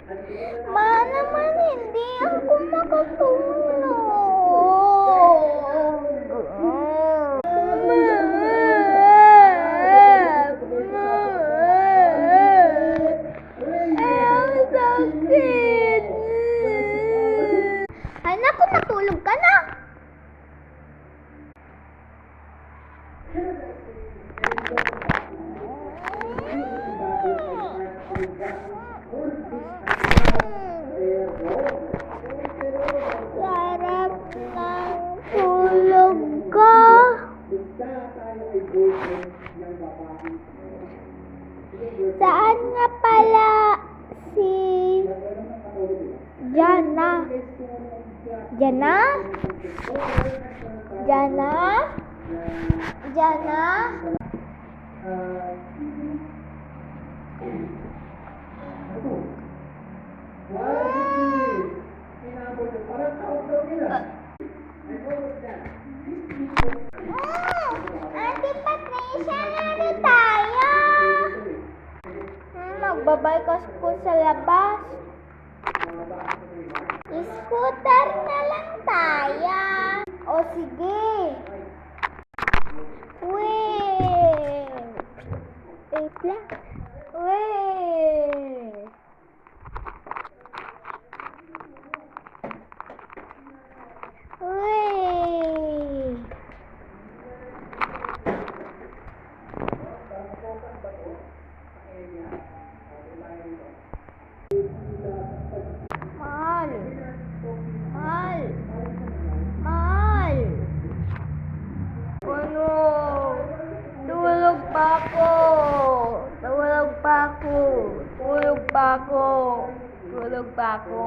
Ma naman, hindi ako makatulog. Ang sakit. Ay, naku, matulog ka na. Sarap ng tulog ko. Saan nga pala si Jana? Jana? Jana? Jana? Ate Patricia, nari tayo. Magbabaykas ko sa labas. Scooter na lang tayo. O sige. Wait lang. Mahal. Ano? Tulog pa ako.